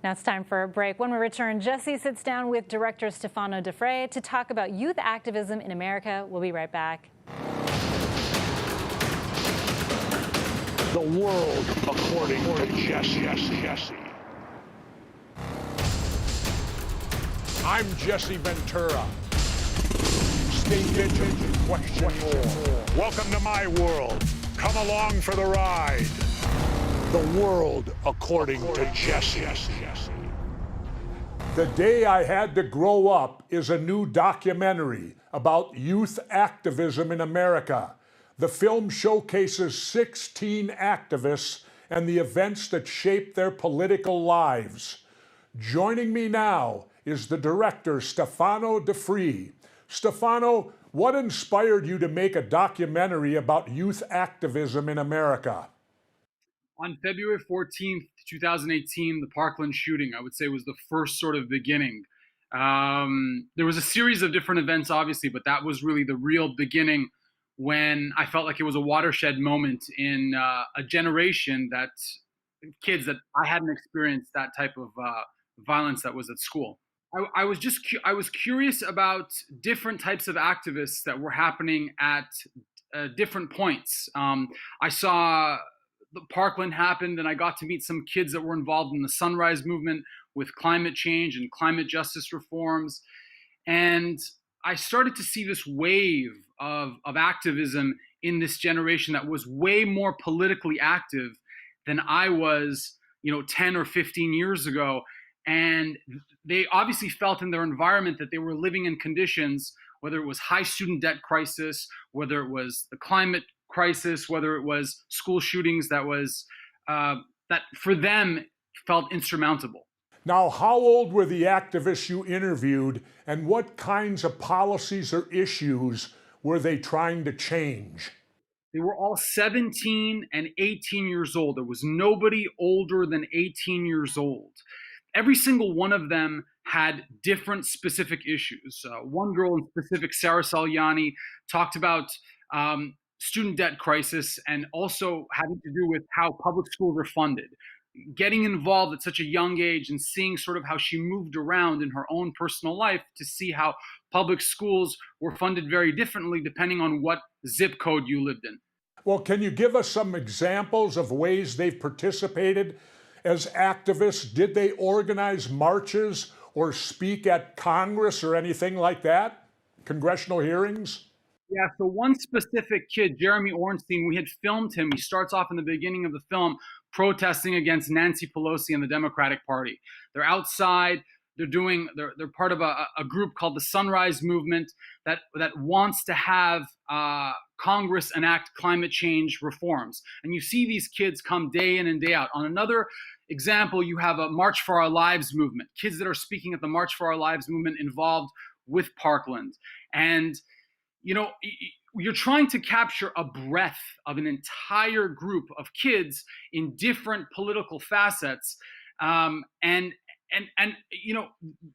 Now it's time for a break. When we return, Jesse sits down with director Stefano to talk about youth activism in America. We'll be right back. The world according to Jesse. I'm Jesse Ventura. Stay vigilant, question more. Welcome to my world. Come along for the ride. The world according to Jesse. The Day I Had to Grow Up is a new documentary about youth activism in America. The film showcases 16 activists and the events that shaped their political lives. Joining me now is the director, Stefano. Stefano, what inspired you to make a documentary about youth activism in America? On February 14th, 2018, the Parkland shooting, I would say, was the first sort of beginning. There was a series of different events, obviously, but that was really the real beginning when I felt like it was a watershed moment in a generation that kids that I hadn't experienced that type of violence that was at school. I was curious about different types of activists that were happening at different points. I saw the Parkland happened, and I got to meet some kids that were involved in the Sunrise Movement with climate change and climate justice reforms. And I started to see this wave of activism in this generation that was way more politically active than I was, 10 or 15 years ago. And they obviously felt in their environment that they were living in conditions, whether it was high student debt crisis, whether it was the climate crisis, whether it was school shootings, that for them felt insurmountable. Now, how old were the activists you interviewed, and what kinds of policies or issues were they trying to change? They were all 17 and 18 years old. There was nobody older than 18 years old. Every single one of them had different specific issues. One girl in specific, Sarah Salyani, talked about student debt crisis and also having to do with how public schools are funded. Getting involved at such a young age and seeing sort of how she moved around in her own personal life to see how public schools were funded very differently depending on what zip code you lived in. Well, can you give us some examples of ways they've participated as activists? Did they organize marches or speak at Congress or anything like that? Congressional hearings? Yeah, so one specific kid, Jeremy Ornstein, we had filmed him. He starts off in the beginning of the film protesting against Nancy Pelosi and the Democratic Party. They're outside. They're part of a group called the Sunrise Movement that wants to have Congress enact climate change reforms. And you see these kids come day in and day out. On another example, you have a March for Our Lives movement, kids that are speaking at the March for Our Lives movement involved with Parkland. And you're trying to capture a breadth of an entire group of kids in different political facets, and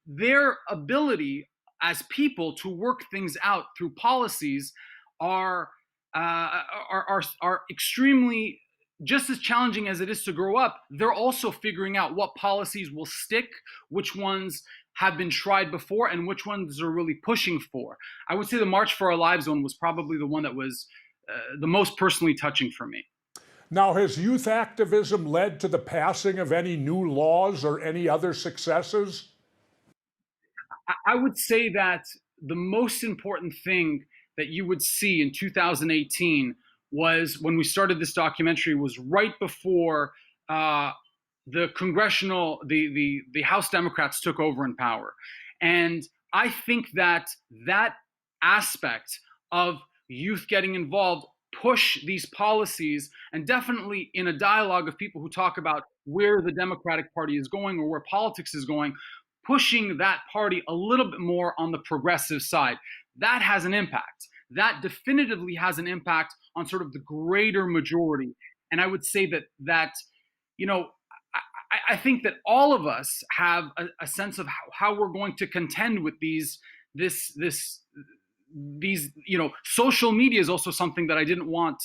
their ability as people to work things out through policies are extremely, just as challenging as it is to grow up. They're also figuring out what policies will stick, which ones have been tried before, and which ones they're really pushing for. I would say the March for Our Lives one was probably the one that was the most personally touching for me. Now, has youth activism led to the passing of any new laws or any other successes? I would say that the most important thing that you would see in 2018 was, when we started this documentary, was right before the House Democrats took over in power. And I think that aspect of youth getting involved push these policies, and definitely in a dialogue of people who talk about where the Democratic Party is going or where politics is going, pushing that party a little bit more on the progressive side. That has an impact. That definitively has an impact on sort of the greater majority. And I would say that I think that all of us have a sense of how we're going to contend with these. Social media is also something that I didn't want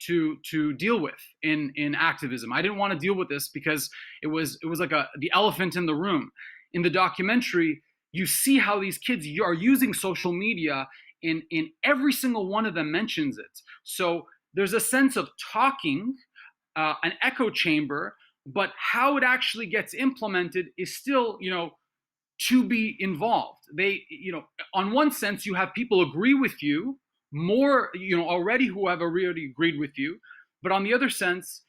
to deal with in activism. I didn't want to deal with this because it was like the elephant in the room. In the documentary, you see how these kids are using social media, in every single one of them mentions it. So there's a sense of talking, an echo chamber, but how it actually gets implemented is still, to be involved. On one sense, you have people agree with you more, already who have already agreed with you, but on the other sense,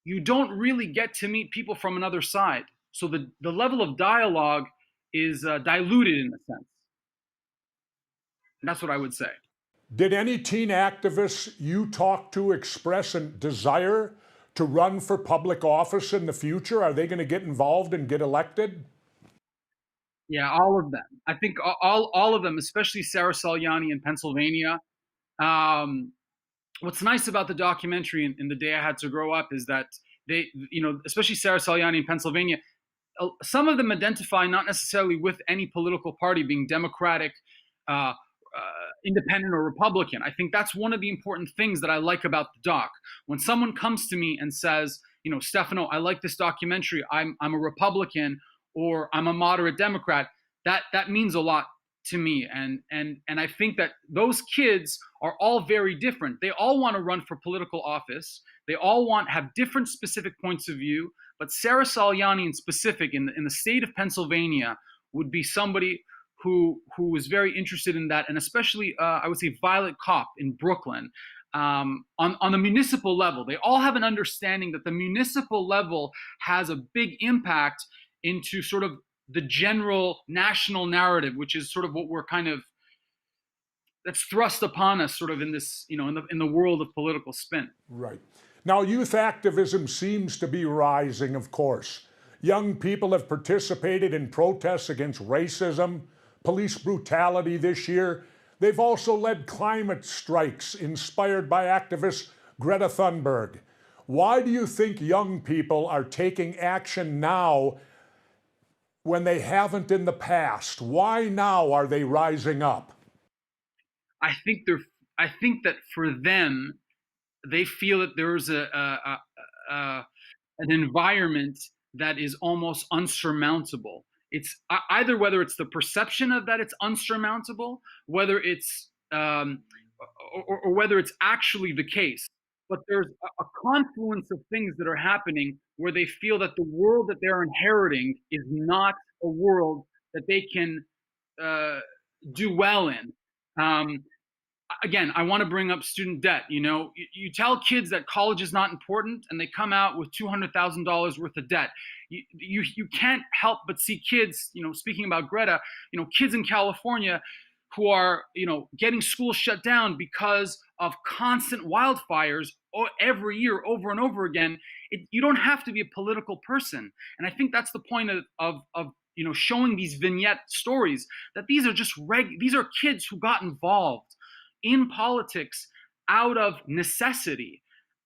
you don't really get to meet people from another side. So the level of dialogue is diluted in a sense. And that's what I would say. Did any teen activists you talked to express a desire to run for public office in the future? Are they going to get involved and get elected? Yeah, all of them. I think all of them, especially Sarah Salyani in Pennsylvania. What's nice about the documentary and The Day I Had to Grow Up is that they, especially Sarah Salyani in Pennsylvania, some of them identify not necessarily with any political party, being Democratic, independent, or Republican. I think that's one of the important things that I like about the doc. When someone comes to me and says, Stefano, I like this documentary. I'm a Republican, or I'm a moderate Democrat. That means a lot to me. And I think that those kids are all very different. They all want to run for political office. They all have different specific points of view. But Sarah Salyani in specific, in the state of Pennsylvania, would be somebody who is very interested in that. And especially, I would say, Violet Kopp in Brooklyn. On the municipal level, they all have an understanding that the municipal level has a big impact into sort of the general national narrative, which is sort of what we're that's thrust upon us sort of in this, in the world of political spin. Right. Now, youth activism seems to be rising, of course. Young people have participated in protests against racism, police brutality this year. They've also led climate strikes inspired by activist Greta Thunberg. Why do you think young people are taking action now when they haven't in the past? Why now are they rising up? I think that for them, they feel that there's an environment that is almost unsurmountable. It's either whether it's the perception of that it's unsurmountable, whether it's or whether it's actually the case. But there's a confluence of things that are happening where they feel that the world that they're inheriting is not a world that they can do well in. Again, I want to bring up student debt. You tell kids that college is not important, and they come out with $200,000 worth of debt. You can't help but see kids. Speaking about Greta, kids in California who are getting schools shut down because of constant wildfires every year, over and over again. You don't have to be a political person, and I think that's the point of showing these vignette stories, that these are just these are kids who got involved in politics out of necessity.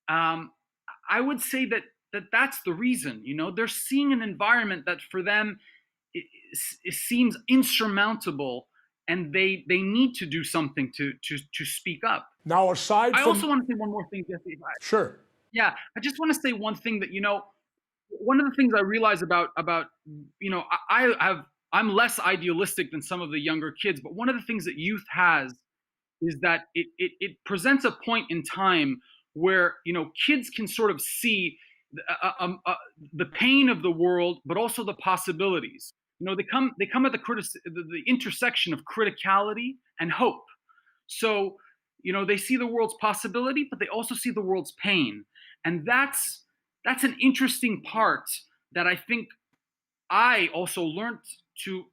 I would say that's the reason. They're seeing an environment that for them it seems insurmountable, and they need to do something to speak up. Now, aside from... I also want to say one more thing, Jesse. Sure. Yeah, I just want to say one thing that one of the things I realize about I'm less idealistic than some of the younger kids, but one of the things that youth has is that it presents a point in time where kids can sort of see the pain of the world, but also the possibilities. They come at the intersection of criticality and hope. So they see the world's possibility, but they also see the world's pain, and that's an interesting part that I think I also learned to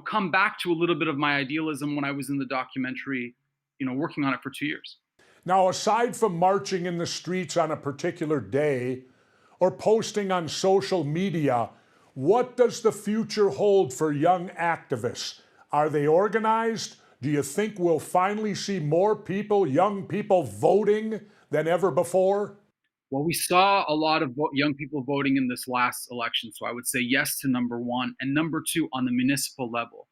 come back to a little bit of my idealism when I was in the documentary, working on it for 2 years. Now, aside from marching in the streets on a particular day or posting on social media, what does the future hold for young activists? Are they organized? Do you think we'll finally see more people, young people, voting than ever before? Well, we saw a lot of young people voting in this last election, so I would say yes to number one. And number two, on the municipal level,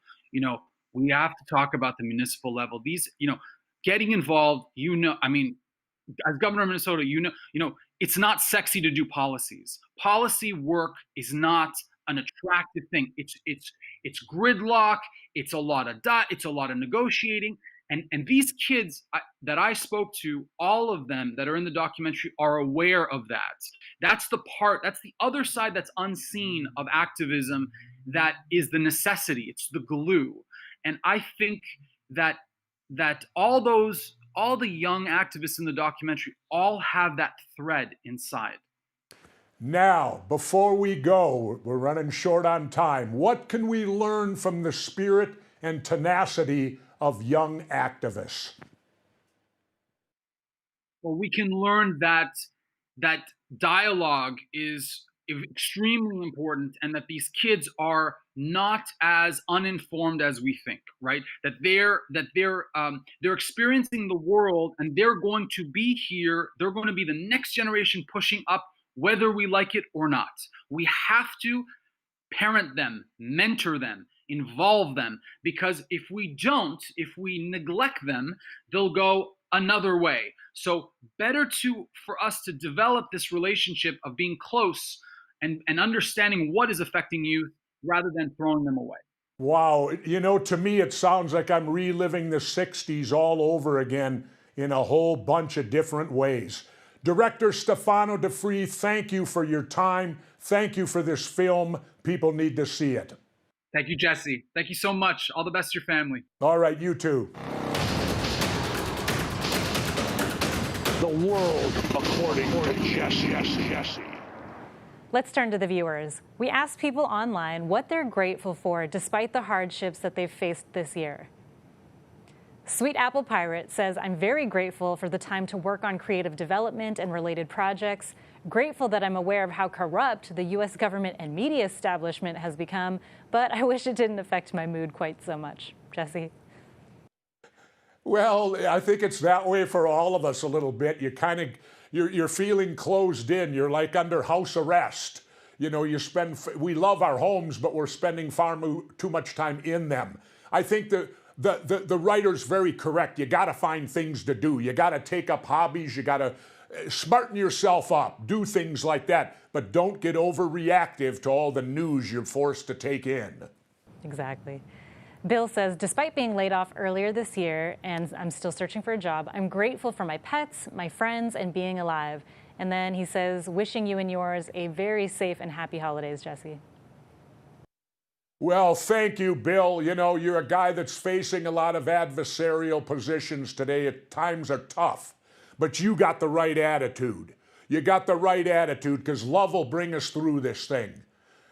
we have to talk about the municipal level. These, getting involved, as governor of Minnesota, it's not sexy to do policies. Policy work is not an attractive thing. It's gridlock. It's a lot of it's a lot of negotiating. And these kids that I spoke to, all of them that are in the documentary are aware of that. That's the other side that's unseen of activism, that is the necessity. It's the glue. And I think that all the young activists in the documentary all have that thread inside. Now, before we go, we're running short on time. What can we learn from the spirit and tenacity of young activists? Well, we can learn that dialogue is extremely important, and that these kids are not as uninformed as we think, right? That they're experiencing the world, and they're going to be here. They're going to be the next generation pushing up, whether we like it or not. We have to parent them, mentor them, involve them, because if we don't, if we neglect them, they'll go another way. So better for us to develop this relationship of being close and understanding what is affecting youth, rather than throwing them away. Wow, to me it sounds like I'm reliving the 60s all over again in a whole bunch of different ways. Director Stefano DeFree, thank you for your time. Thank you for this film. People need to see it. Thank you, Jesse. Thank you so much. All the best to your family. All right, you too. The world according to Jesse. Let's turn to the viewers. We asked people online what they're grateful for despite the hardships that they've faced this year. Sweet Apple Pirate says, I'm very grateful for the time to work on creative development and related projects. Grateful that I'm aware of how corrupt the U.S. government and media establishment has become, but I wish it didn't affect my mood quite so much. Jesse? Well, I think it's that way for all of us a little bit. You're feeling closed in. You're like under house arrest. We love our homes, but we're spending far too much time in them. I think the writer's very correct. You got to find things to do. You got to take up hobbies. You got to smarten yourself up. Do things like that. But don't get overreactive to all the news you're forced to take in. Exactly. Bill says, despite being laid off earlier this year and I'm still searching for a job, I'm grateful for my pets, my friends, and being alive. And then he says, wishing you and yours a very safe and happy holidays, Jesse. Well, thank you, Bill. You're a guy that's facing a lot of adversarial positions today. Times are tough, but you got the right attitude. You got the right attitude, because love will bring us through this thing.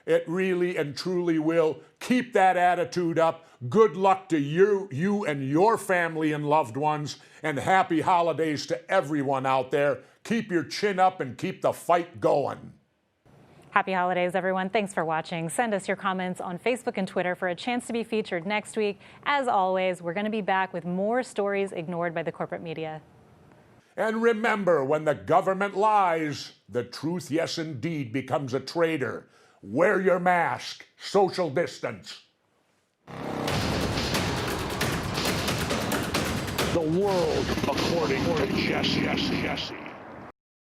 It really and truly will. Keep that attitude up. Good luck to you and your family and loved ones, and happy holidays to everyone out there. Keep your chin up and keep the fight going. Happy holidays, everyone. Thanks for watching. Send us your comments on Facebook and Twitter for a chance to be featured next week. As always, we're going to be back with more stories ignored by the corporate media. And remember, when the government lies, the truth, yes indeed, becomes a traitor. Wear your mask. Social distance. The world according to Jesse.